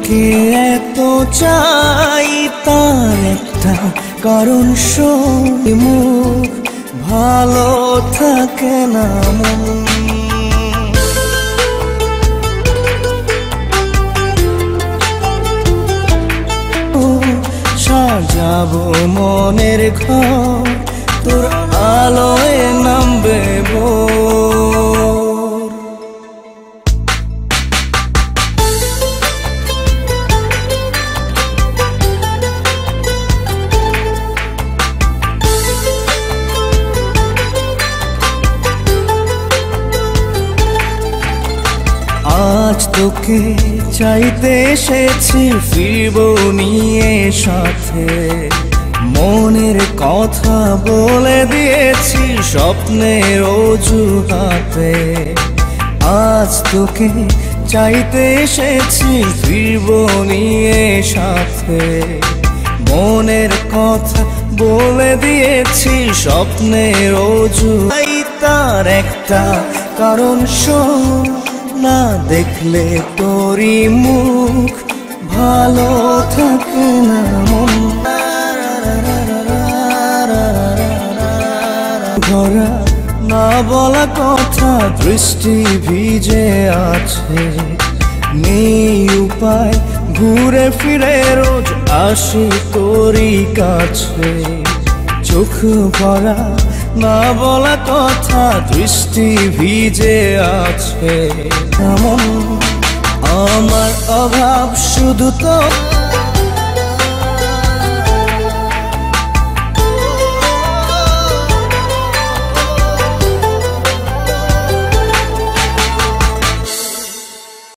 তোকে এত চাই তার একটা কারণ শোন, মুখ ভালো থাকে না মন। সাজাবো মনের ঘর তোর আলোয় নামবে ভোর। আজ তোকে চাইতে এসেছি, ফিরবো নিয়ে সাথে। মনের কথা বলে দিয়েছি স্বপ্নের অজুহাতে। আজ তোকে চাইতে এসেছি, ফিরবো নিয়ে সাথে। মনের কথা বলে দিয়েছি স্বপ্নের অজুহাতে। তার একটা কারণ শোন, না দেখলে তোরই মুখ ভালো থাকে না মন। ধরা না বলা কথা দৃষ্টি ভিজে আছে, নেই উপায় ঘুরে ফিরে রোজ আসি তোরই কাছে। চোখ ভরা না বলা কথা দৃষ্টি ভিজে আছে। আমার অভাব শুধু তো